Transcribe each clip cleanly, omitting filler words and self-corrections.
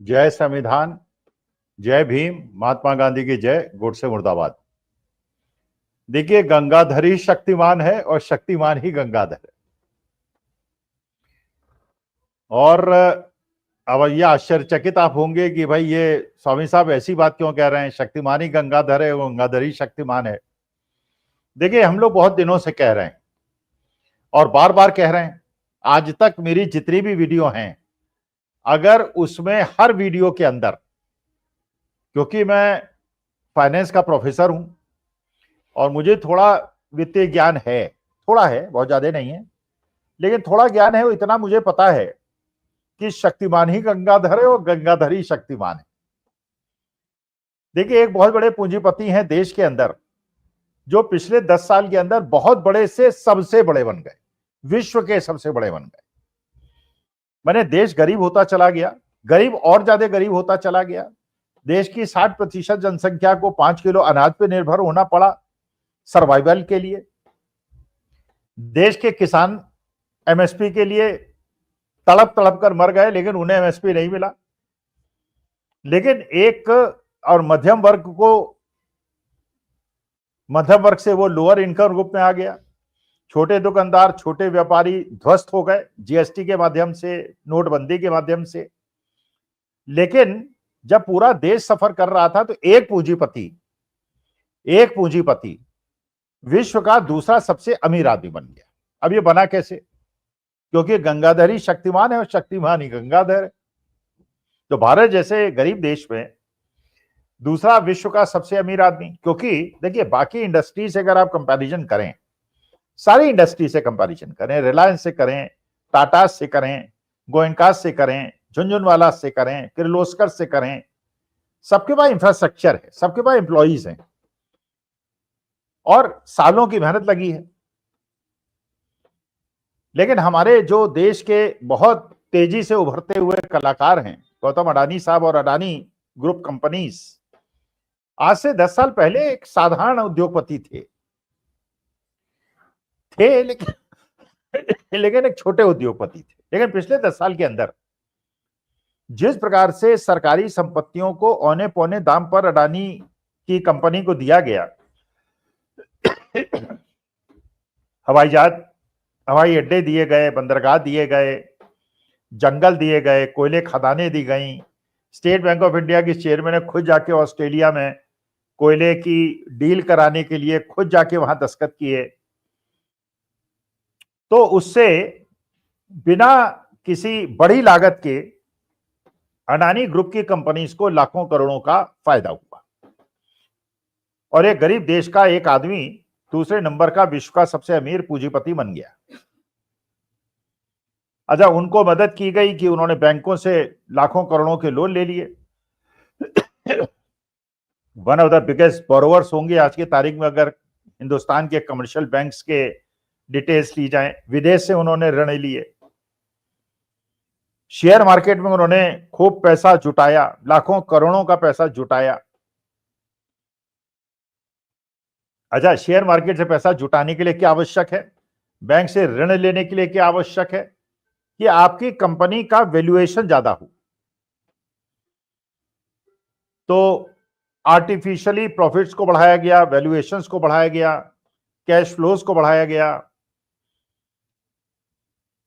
जय संविधान, जय भीम, महात्मा गांधी की जय, गोडसे मुर्दाबाद। देखिए, गंगाधर ही शक्तिमान है और शक्तिमान ही गंगाधर है। और अब ये आश्चर्यचकित आप होंगे कि भाई ये स्वामी साहब ऐसी बात क्यों कह रहे हैं, शक्तिमान ही गंगाधर है, गंगाधर ही शक्तिमान है। देखिए, हम लोग बहुत दिनों से कह रहे हैं और बार बार कह रहे हैं। आज तक मेरी जितनी भी वीडियो हैं, अगर उसमें हर वीडियो के अंदर, क्योंकि मैं फाइनेंस का प्रोफेसर हूं और मुझे थोड़ा वित्तीय ज्ञान है, थोड़ा है, बहुत ज्यादा नहीं है, लेकिन थोड़ा ज्ञान है। वो इतना मुझे पता है कि शक्तिमान ही गंगाधर है और गंगाधर ही शक्तिमान है। देखिए, एक बहुत बड़े पूंजीपति हैं देश के अंदर, जो पिछले 10 साल के अंदर बहुत बड़े से सबसे बड़े बन गए, विश्व के सबसे बड़े बन गए। मैंने देश गरीब होता चला गया, गरीब और ज्यादा गरीब होता चला गया। देश की 60% जनसंख्या को 5 किलो अनाज पे निर्भर होना पड़ा सर्वाइवल के लिए। देश के किसान एमएसपी के लिए तड़प तड़प कर मर गए, लेकिन उन्हें एमएसपी नहीं मिला। लेकिन एक और मध्यम वर्ग से वो लोअर इनकम ग्रुप में आ गया। छोटे दुकानदार, छोटे व्यापारी ध्वस्त हो गए जीएसटी के माध्यम से, नोटबंदी के माध्यम से। लेकिन जब पूरा देश सफर कर रहा था तो एक पूंजीपति विश्व का दूसरा सबसे अमीर आदमी बन गया। अब ये बना कैसे? क्योंकि गंगाधर ही शक्तिमान है और शक्तिमान ही गंगाधर है। तो भारत जैसे गरीब देश में दूसरा विश्व का सबसे अमीर आदमी, क्योंकि देखिए बाकी इंडस्ट्री से अगर आप कंपैरिजन करें, सारी इंडस्ट्री से कंपैरिजन करें, रिलायंस से करें, टाटा से करें, गोयनका से करें, झुनझुनवाला से करें, किर्लोस्कर से करें, सबके पास इंफ्रास्ट्रक्चर है, सबके पास एम्प्लॉइज हैं और सालों की मेहनत लगी है। लेकिन हमारे जो देश के बहुत तेजी से उभरते हुए कलाकार हैं, गौतम अडानी साहब और अडानी ग्रुप कंपनीज, आज से 10 साल पहले एक साधारण उद्योगपति थे लेकिन एक छोटे उद्योगपति थे। लेकिन पिछले 10 साल के अंदर जिस प्रकार से सरकारी संपत्तियों को औने पौने दाम पर अडानी की कंपनी को दिया गया, हवाई अड्डे दिए गए, बंदरगाह दिए गए, जंगल दिए गए, कोयले खदानें दी गई। स्टेट बैंक ऑफ इंडिया की चेयरमैन ने खुद जाके ऑस्ट्रेलिया में कोयले की डील कराने के लिए खुद जाके वहां दस्तखत किए। तो उससे बिना किसी बड़ी लागत के अडानी ग्रुप की कंपनीज को लाखों करोड़ों का फायदा हुआ और एक गरीब देश का एक आदमी दूसरे नंबर का विश्व का सबसे अमीर पूंजीपति बन गया। अच्छा, उनको मदद की गई कि उन्होंने बैंकों से लाखों करोड़ों के लोन ले लिए। One of the biggest borrowers होंगे आज की तारीख में अगर हिंदुस्तान के कमर्शियल बैंक्स के डिटेल्स ली जाएं। विदेश से उन्होंने ऋण लिए, शेयर मार्केट में उन्होंने खूब पैसा जुटाया, लाखों करोड़ों का पैसा जुटाया। अच्छा, शेयर मार्केट से पैसा जुटाने के लिए क्या आवश्यक है? बैंक से ऋण लेने के लिए क्या आवश्यक है? कि आपकी कंपनी का वैल्यूएशन ज्यादा हो। तो आर्टिफिशियली प्रॉफिट्स को बढ़ाया गया, वैल्यूएशंस को बढ़ाया गया, कैश फ्लोज को बढ़ाया गया।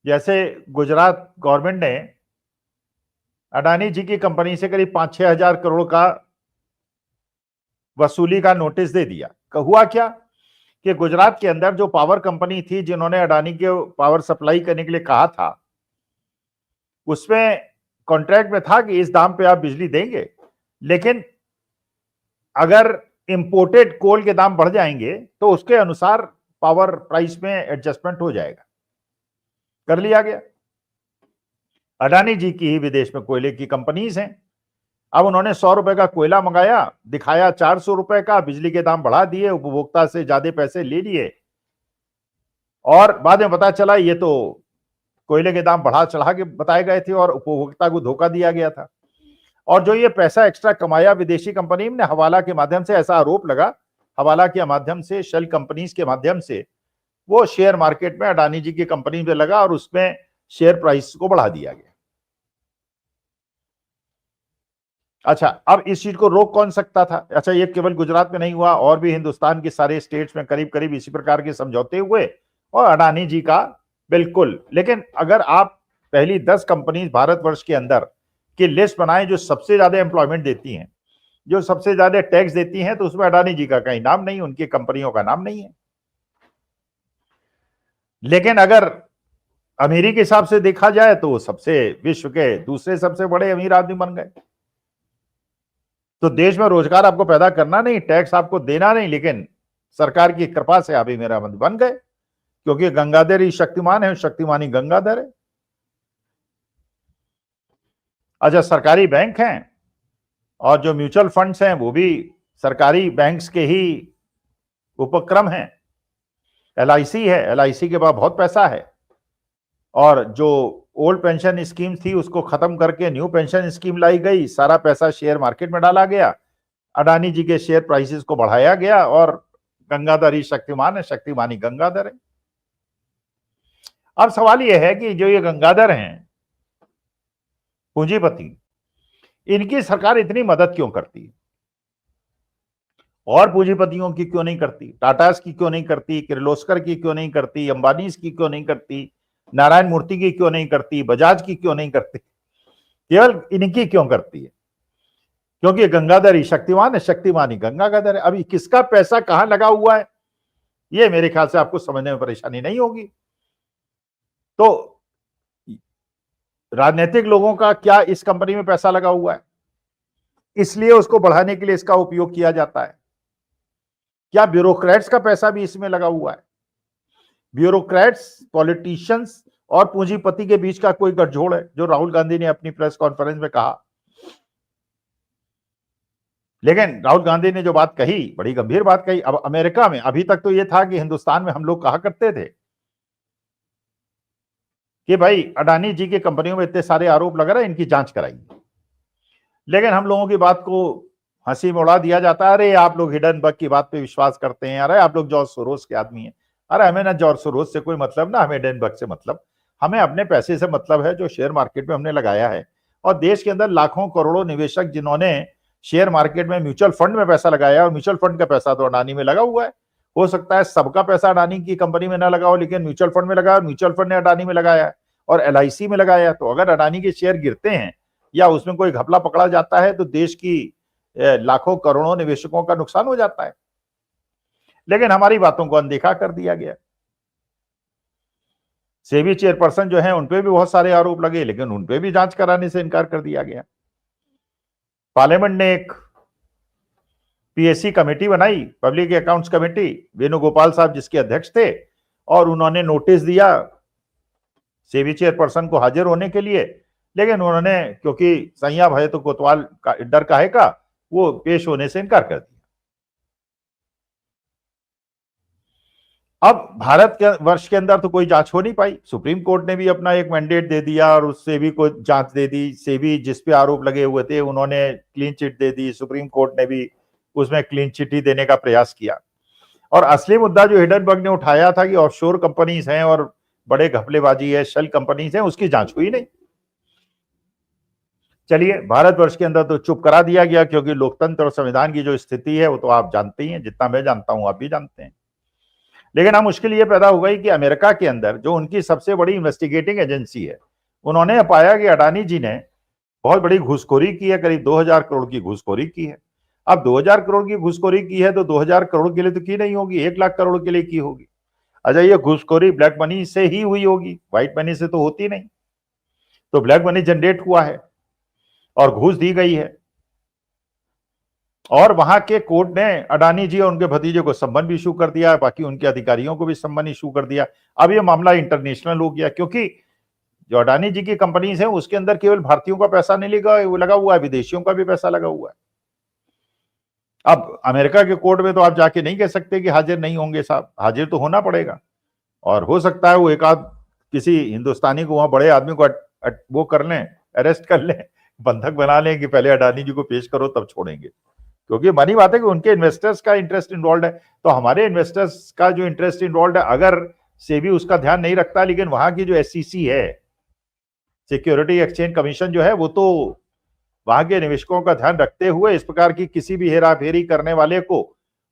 जैसे गुजरात गवर्नमेंट ने अडानी जी की कंपनी से करीब 5-6 हजार करोड़ का वसूली का नोटिस दे दिया। हुआ क्या कि गुजरात के अंदर जो पावर कंपनी थी जिन्होंने अडानी के पावर सप्लाई करने के लिए कहा था, उसमें कॉन्ट्रैक्ट में था कि इस दाम पे आप बिजली देंगे, लेकिन अगर इंपोर्टेड कोल के दाम बढ़ जाएंगे तो उसके अनुसार पावर प्राइस में एडजस्टमेंट हो जाएगा। कर लिया गया। अडानी जी की ही विदेश में कोयले की कंपनीज हैं। अब उन्होंने 100 रुपए का कोयला मंगाया, दिखाया 400 रुपए का, बिजली के दाम बढ़ा दिए, उपभोक्ता से ज्यादा पैसे ले लिए और बाद में पता चला ये तो कोयले के दाम बढ़ा चढ़ा के बताए गए थे और उपभोक्ता को धोखा दिया गया था। और जो ये पैसा एक्स्ट्रा कमाया विदेशी कंपनी ने हवाला के माध्यम से, ऐसा आरोप लगा, हवाला के माध्यम से, शेल कंपनीज के माध्यम से वो शेयर मार्केट में अडानी जी की कंपनी में लगा और उसमें शेयर प्राइस को बढ़ा दिया गया। अच्छा, अब इस चीज को रोक कौन सकता था? अच्छा, ये केवल गुजरात में नहीं हुआ, और भी हिंदुस्तान के सारे स्टेट्स में करीब करीब इसी प्रकार के समझौते हुए, और अडानी जी का बिल्कुल। लेकिन अगर आप पहली 10 कंपनी भारतवर्ष के अंदर की लिस्ट बनाएं जो सबसे ज्यादा एम्प्लॉयमेंट देती हैं, जो सबसे ज्यादा टैक्स देती हैं, तो उसमें अडानी जी का कहीं नाम नहीं, उनकी कंपनियों का नाम नहीं है। लेकिन अगर अमीरी के हिसाब से देखा जाए तो सबसे विश्व के दूसरे सबसे बड़े अमीर आदमी बन गए। तो देश में रोजगार आपको पैदा करना नहीं, टैक्स आपको देना नहीं, लेकिन सरकार की कृपा से अभी मेरा मंत्री बन गए, क्योंकि गंगाधर ही शक्तिमान है, शक्तिमान ही गंगाधर है। अच्छा, सरकारी बैंक हैं और जो म्यूचुअल फंड्स हैं वो भी सरकारी बैंक्स के ही उपक्रम हैं। एलआईसी है, एलआईसी के पास बहुत पैसा है, और जो ओल्ड पेंशन स्कीम थी उसको खत्म करके न्यू पेंशन स्कीम लाई गई, सारा पैसा शेयर मार्केट में डाला गया, अडानी जी के शेयर प्राइसेस को बढ़ाया गया, और गंगाधर ही शक्तिमान है, शक्तिमान ही गंगाधर है। अब सवाल यह है कि जो ये गंगाधर हैं पूंजीपति, इनकी सरकार इतनी मदद क्यों करती है, और पूंजीपतियों की क्यों नहीं करती? टाटास की क्यों नहीं करती? किर्लोस्कर की क्यों नहीं करती? अंबानीज की क्यों नहीं करती? नारायण मूर्ति की क्यों नहीं करती? बजाज की क्यों नहीं करती? केवल इनकी क्यों करती है? क्योंकि गंगाधर ही शक्तिमान है, शक्तिमान ही गंगाधर है। अभी किसका पैसा कहां लगा हुआ है, ये मेरे ख्याल से आपको समझने में परेशानी नहीं होगी। तो राजनीतिक लोगों का क्या इस कंपनी में पैसा लगा हुआ है, इसलिए उसको बढ़ाने के लिए इसका उपयोग किया जाता है? क्या ब्यूरोक्रेट्स का पैसा भी इसमें लगा हुआ है? ब्यूरोक्रेट्स, पॉलिटिशियंस और पूंजीपति के बीच का कोई गठजोड़ है, जो राहुल गांधी ने अपनी प्रेस कॉन्फ्रेंस में कहा? लेकिन राहुल गांधी ने जो बात कही, बड़ी गंभीर बात कही। अब अमेरिका में अभी तक तो ये था कि हिंदुस्तान में हम लोग कहा करते थे कि भाई अडानी जी की कंपनियों में इतने सारे आरोप लग रहे हैं, इनकी जांच कराइए। लेकिन हम लोगों की बात को हंसी में उड़ा दिया जाता है, अरे आप लोग हिडनबर्ग की बात पे विश्वास करते हैं, अरे आप लोग जॉर्ज सोरोस के आदमी हैं। अरे हमें ना जॉर्ज सोरोस से कोई मतलब, ना हमें हिडनबर्ग से मतलब, हमें अपने पैसे से मतलब है जो शेयर मार्केट में हमने लगाया है। और देश के अंदर लाखों करोड़ों निवेशक जिन्होंने शेयर मार्केट में म्यूचुअल फंड में पैसा लगाया, और म्यूचुअल फंड का पैसा तो अडानी में लगा हुआ है। हो सकता है सबका पैसा अडानी की कंपनी में ना लगा हो, लेकिन म्यूचुअल फंड में लगा, और म्यूचुअल फंड ने अडानी में लगाया है, और एलआईसी में लगाया। तो अगर अडानी के शेयर गिरते हैं या उसमें कोई घपला पकड़ा जाता है, तो देश की लाखों करोड़ों निवेशकों का नुकसान हो जाता है। लेकिन हमारी बातों को अनदेखा कर दिया गया। सेबी चेयरपर्सन जो है, उनपे भी बहुत सारे आरोप लगे, लेकिन उनपे भी जांच कराने से इनकार कर दिया गया। पार्लियामेंट ने एक पीएससी कमेटी बनाई, पब्लिक अकाउंट्स कमेटी, वेणुगोपाल साहब जिसके अध्यक्ष थे, और उन्होंने नोटिस दिया सेबी चेयरपर्सन को हाजिर होने के लिए। लेकिन उन्होंने, क्योंकि सैया भय तो कोतवाल का डर काहे का, वो पेश होने से इनकार कर दिया। अब भारत के वर्ष के अंदर तो कोई जांच हो नहीं पाई। सुप्रीम कोर्ट ने भी अपना एक मैंडेट दे दिया और उससे भी कोई जांच दे दी। सेबी जिस पे आरोप लगे हुए थे उन्होंने क्लीन चिट दे दी, सुप्रीम कोर्ट ने भी उसमें क्लीन चिट ही देने का प्रयास किया। और असली मुद्दा जो हिडनबर्ग ने उठाया था कि ऑफशोर कंपनीज हैं और बड़े घपलेबाजी है, शेल कंपनीज हैं, उसकी जांच हुई नहीं। चलिए, भारतवर्ष के अंदर तो चुप करा दिया गया, क्योंकि लोकतंत्र और संविधान की जो स्थिति है वो तो आप जानते ही हैं, जितना मैं जानता हूं आप भी जानते हैं। लेकिन अब मुश्किल ये पैदा हो गई कि अमेरिका के अंदर जो उनकी सबसे बड़ी इन्वेस्टिगेटिंग एजेंसी है, उन्होंने पाया कि अडानी जी ने बहुत बड़ी घूसखोरी की है, करीब 2000 करोड़ की घूसखोरी की है। अब 2000 करोड़ की घूसखोरी की है तो 2000 करोड़ के लिए तो की नहीं होगी, 1 लाख करोड़ के लिए की होगी। अच्छा, ये घूसखोरी ब्लैक मनी से ही हुई होगी, व्हाइट मनी से तो होती नहीं। तो ब्लैक मनी जनरेट हुआ है और घूस दी गई है, और वहां के कोर्ट ने अडानी जी और उनके भतीजे को सम्मन भी इशू कर दिया, बाकी उनके अधिकारियों को भी सम्मन इशू कर दिया। अब ये मामला इंटरनेशनल हो गया, क्योंकि जो अडानी जी की कंपनीज है उसके अंदर केवल भारतीयों का पैसा नहीं लगा हुआ है, विदेशियों का भी पैसा लगा हुआ है। अब अमेरिका के कोर्ट में तो आप जाके नहीं कह सकते कि हाजिर नहीं होंगे साहब, हाजिर तो होना पड़ेगा। और हो सकता है वो एक आध किसी हिंदुस्तानी को, वहां बड़े आदमी को वो कर लें, अरेस्ट कर लें, बंधक बना लें कि पहले अडानी जी को पेश करो तब छोड़ेंगे। क्योंकि मानी बात है कि उनके इन्वेस्टर्स का इंटरेस्ट इन्वॉल्व है, तो हमारे इन्वेस्टर्स का जो इंटरेस्ट इन्वॉल्व है, अगर सेबी उसका ध्यान नहीं रखता, लेकिन वहां की जो एसईसी है, सिक्योरिटी एक्सचेंज कमीशन जो है, वो तो वहां के निवेशकों का ध्यान रखते हुए इस प्रकार की किसी भी हेरा फेरी करने वाले को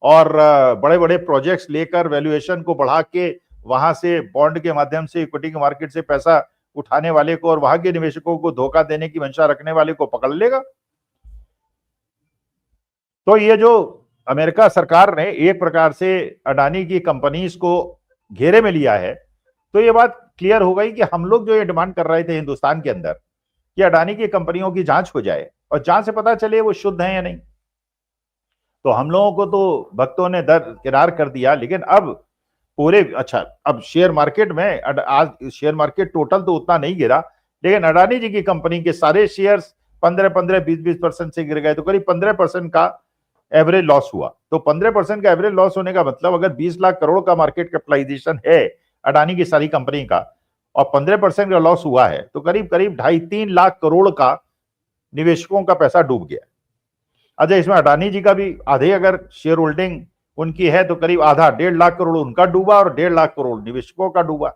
और बड़े बड़े प्रोजेक्ट्स लेकर वैल्यूएशन को बढ़ा के वहां से बॉन्ड के माध्यम से इक्विटी के मार्केट से पैसा उठाने वाले को और वहां के निवेशकों को धोखा देने की मंशा रखने वाले को पकड़ लेगा। तो ये जो अमेरिका सरकार ने एक प्रकार से अडानी की कंपनीज को घेरे में लिया है, तो ये बात क्लियर हो गई कि हम लोग जो ये डिमांड कर रहे थे हिंदुस्तान के अंदर कि अडानी की कंपनियों की जांच हो जाए और जांच से पता चले वो शुद्ध है या नहीं, तो हम लोगों को तो भक्तों ने दरकिनार कर दिया। लेकिन अब पूरे अब शेयर मार्केट में आज शेयर मार्केट टोटल तो उतना नहीं गिरा, लेकिन अडानी जी की कंपनी के सारे शेयर्स 15-15, 20-20% से गिर गए, तो करीब 15% का एवरेज लॉस हुआ। तो 15% का एवरेज लॉस होने का मतलब अगर 20 लाख करोड़ का मार्केट कैपिटलाइजेशन है अडानी की सारी कंपनी का और 15% का लॉस हुआ है, तो करीब करीब 2.5-3 लाख करोड़ का निवेशकों का पैसा डूब गया। अच्छा, इसमें अडानी जी का भी आधे अगर शेयर होल्डिंग उनकी है तो करीब आधा 1.5 लाख करोड़ उनका डूबा और 1.5 लाख करोड़ निवेशकों का डूबा।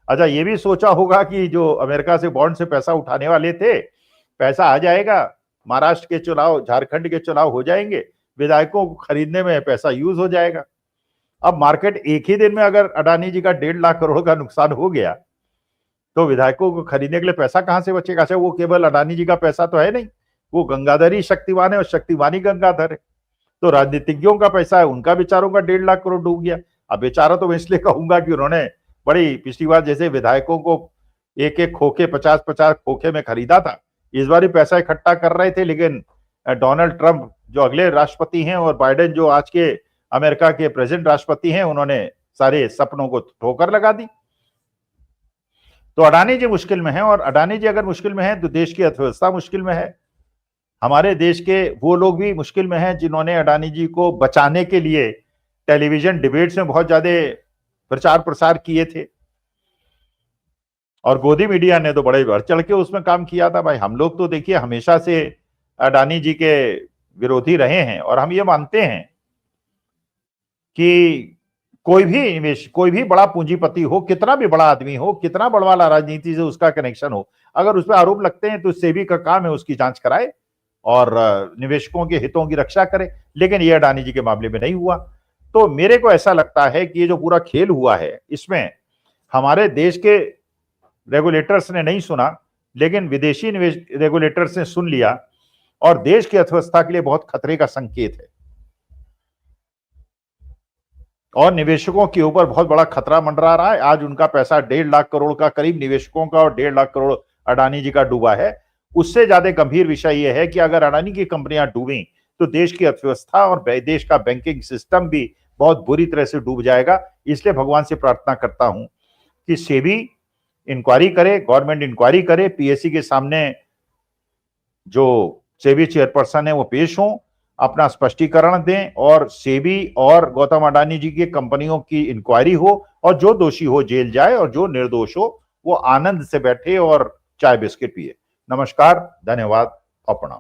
अच्छा, ये भी सोचा होगा कि जो अमेरिका से बॉन्ड से पैसा उठाने वाले थे, पैसा आ जाएगा, महाराष्ट्र के चुनाव, झारखंड के चुनाव हो जाएंगे, विधायकों को खरीदने में पैसा यूज हो जाएगा। अब मार्केट एक ही दिन में अगर अडानी जी का 1.5 लाख करोड़ का नुकसान हो गया तो विधायकों को खरीदने के लिए पैसा कहां से बचेगा। अच्छा, वो केवल अडानी जी का पैसा तो है नहीं, वो गंगाधर ही शक्तिमान है और शक्तिमान ही गंगाधर है, तो राजनीतिज्ञों का पैसा है, उनका बेचारों का 1.5 लाख करोड़ डूब गया। अब बेचारा तो मैं इसलिए कहूंगा कि उन्होंने बड़ी पिछली बार जैसे विधायकों को एक एक खोखे 50-50 खोखे में खरीदा था, इस बार ही पैसा इकट्ठा कर रहे थे, लेकिन डोनाल्ड ट्रंप जो अगले राष्ट्रपति हैं और बाइडेन जो आज के अमेरिका के प्रेसिडेंट राष्ट्रपति हैं, उन्होंने सारे सपनों को ठोकर लगा दी। तो अडानी जी मुश्किल में है, और अडानी जी अगर मुश्किल में है तो देश की अर्थव्यवस्था मुश्किल में है। हमारे देश के वो लोग भी मुश्किल में हैं जिन्होंने अडानी जी को बचाने के लिए टेलीविजन डिबेट्स में बहुत ज्यादा प्रचार प्रसार किए थे, और गोदी मीडिया ने तो बड़े बढ़ चढ़ के उसमें काम किया था। भाई, हम लोग तो देखिए हमेशा से अडानी जी के विरोधी रहे हैं, और हम ये मानते हैं कि कोई भी निवेश, कोई भी बड़ा पूंजीपति हो, कितना भी बड़ा आदमी हो, कितना बड़ा वाला राजनीति से उसका कनेक्शन हो, अगर उस पर आरोप लगते हैं तो सेबी का काम है उसकी जांच कराए और निवेशकों के हितों की रक्षा करे। लेकिन ये अडानी जी के मामले में नहीं हुआ। तो मेरे को ऐसा लगता है कि ये जो पूरा खेल हुआ है, इसमें हमारे देश के रेगुलेटर्स ने नहीं सुना, लेकिन विदेशी निवेश रेगुलेटर्स ने सुन लिया, और देश की अर्थव्यवस्था के लिए बहुत खतरे का संकेत है, और निवेशकों के ऊपर बहुत बड़ा खतरा मंडरा रहा है। आज उनका पैसा 1.5 लाख करोड़ का करीब निवेशकों का और 1.5 लाख करोड़ अडानी जी का डूबा है। उससे ज्यादा गंभीर विषय यह है कि अगर अडानी की कंपनियां डूबी तो देश की अर्थव्यवस्था और देश का बैंकिंग सिस्टम भी बहुत बुरी तरह से डूब जाएगा। इसलिए भगवान से प्रार्थना करता हूं कि सेबी इंक्वायरी करे, गवर्नमेंट इंक्वायरी करे, पीएससी के सामने जो सेबी चेयरपर्सन है वो पेश हों, अपना स्पष्टीकरण दें, और सेबी और गौतम अडानी जी की कंपनियों की इंक्वायरी हो, और जो दोषी हो जेल जाए और जो निर्दोष हो वो आनंद से बैठे और चाय बिस्किट पिए। नमस्कार, धन्यवाद और प्रणाम।